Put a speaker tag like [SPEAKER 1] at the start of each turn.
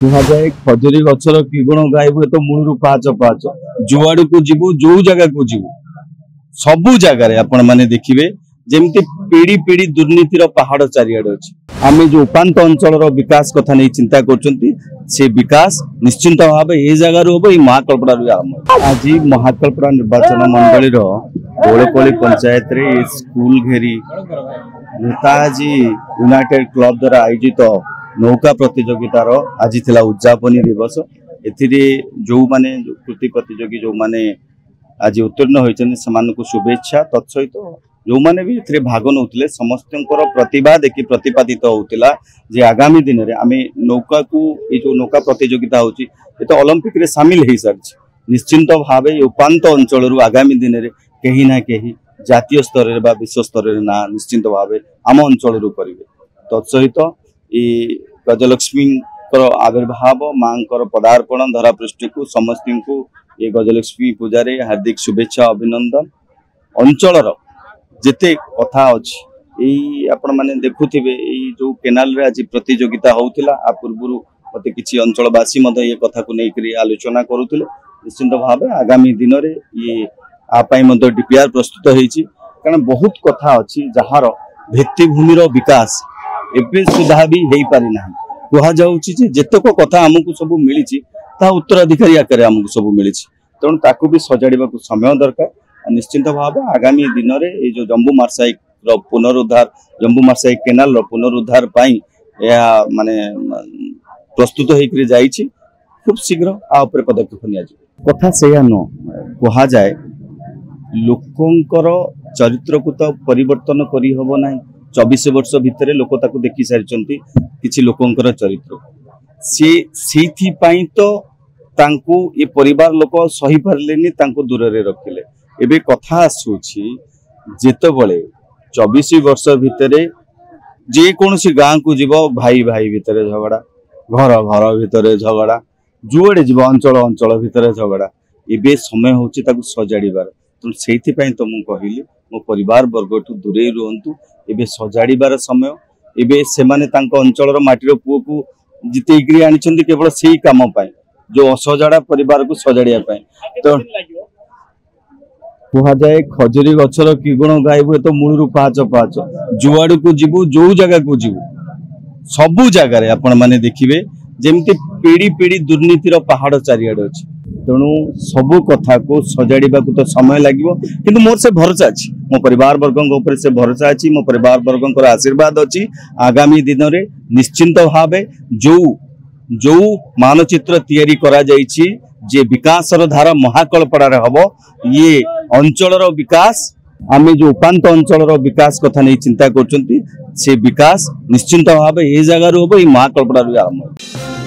[SPEAKER 1] କୁହାଯାଏ ଖଜୁରୀ ଗଛର କି ଗୁଣ ଗାଇବୁ ଏ ତ ମୂଳରୁ ପାହାଚ ପାହାଚ। ଯୁଆଡକୁ ଯିବୁ ଯୋଉ ଜାଗାକୁ ଯିବୁ ସବୁ ଜାଗାରେ ଆପଣ ମାନେ ଦେଖିବେ ଯେମିତି ପିଢି ପିଢି ଦୁର୍ନୀତିର ପାହାଡ ଚାରିଆଡେ ଅଛି। ଆମେ ଯୋଉ ଉପାନ୍ତ ଅଞ୍ଚଳର ବିକାଶ କଥା ନେଇ ଚିନ୍ତା କରୁଛନ୍ତି ସେ ବିକାଶ ନିଶ୍ଚିନ୍ତ ଭାବେ ଏ ଜାଗାରୁ ହବ, ଏଇ ମହାକଳପଡାରୁ ଆରମ୍ଭ। ଆଜି ମହାକଳପଡା ନିର୍ବାଚନ ମଣ୍ଡଳୀର ଓଳକୋଳି ପଞ୍ଚାୟତରେ ସ୍କୁଲ ଘେରି ନେତାଜୀ ୟୁନାଇटेड क्लब द्वारा आयोजित नौका प्रतियोगितार आज थिला उद्यापनी दिवस। एथिरे जो माने कृति प्रतियोगी जो माने आज उत्तीर्ण होइछन समानकु शुभेच्छा। तत्सहित जो माने भी एथिरे भाग नउतले समस्तंकर प्रतिभा देखि प्रतिपादित होउतिला जे आगामी दिन रे आमे नौका को ए जो नौका प्रतियोगिता होची ए तो ओलंपिक रे शामिल हेइ सरछि। निश्चिंत भावे उपांत अंचल रु आगामी दिन रे केही ना केही जातीय स्तर रे बा विश्व स्तर रे ना निश्चिंत भावे आम अंचल रु करिवे। तत्सहित गजलक्ष्मी आविर्भाव मां पदार्पण धरापृष्ठ को समस्त को ये गजलक्ष्मी पूजा हार्दिक शुभेच्छा अभिनंदन। अंचल जेते कथा अच्छी आपण माने देखुथिबे जो केनाल रे आज प्रतियोगिता होउथिला आ पूर्वरु मते किछि अंचलवासी मते ये कथा को नेकरी आलोचना करूथिले। निश्चित भावे आगामी दिन रे ये आपाई मते डीपीआर प्रस्तुत हेछि कारण बहुत कथा अच्छी जहार भित्तिभूमि रो विकास एबे सुधा भी हेई पारि ना। कहा जाउछि जे जेतक कथा हमकु सब मिलिछि ता उत्तराधिकारी आकार हमकु सब मिलिछि तेणु ताकू भी सजाड़िबा को समय दरकार। निश्चिंत भाव आगामी दिन रे ए जो जम्बू मार्साइक रो पुनरुद्धार जम्बू मार्साइक केनाल रो पुनरुद्धार पाई या माने प्रस्तुत हेकरी जाइछि। खूब शीघ्र आ ऊपर पदक्षेप निया जे कथा सेया न कहा जाए लोकंकर चरित्र को तो परिवर्तन करी हबो नाही। 24 वर्ष भितर लोक ताकू देखि सारिचंती किछि लोकंकर चरित्र से तो तांकू ये परिवार लोक सही पारलेनी तांकू दूर रे रखिले। एबे कथा आसुछि जेतेबेले 24 वर्ष भितर जे कोनसी गां को जीव भाई भाई भितर झगड़ा घर घर भितर झगड़ा जुआड़े जीव अंचल अंचल भितर झगड़ा एबे समय होछि ताकू सजाड़ीबार। तो सेथि पई तो मु कहिली मो परिवार वर्ग ठू दूरे रुहंतु एबे सजाड़ीबार समय एबे सेमाने तांको अंचलर माटीर पुओ को जितेइकरी आनिछंती केवल सेही काम पाई जो असजाड़ा परिवार को सजाड़िया पाई। तो कहा जाए खजूरी गछर कि गुण गाइबु ए तो मूलरू पाहाच पाहाच। जुआड़ू जीवु जो जगह को जीवु सबु जगार आपण माने देखिबे जेमती पीढ़ी पीढ़ी दुर्नीतिर पहाड़ चारिआडे अछि। तेणु सबु कथा को सजाड़ीबा को तो समय लागिवो किंतु मोर से भरोसा अछि मो परिवार वर्गन ऊपर से भरोसा अछि मो परिवार वर्गन आशीर्वाद अछि। आगामी दिन रे निश्चिंत भावे जो जो मानचित्र तैयारी करा जाइछि जे विकासर धारा महाकळपड़ा रे हबो ये अंचलर विकास आमे जो उपांत अंचलर विकास कथा नै चिंता करचंती से विकास निश्चिंत भावे ए जगार हबो, ए महाकळपड़ा रे आरंभ।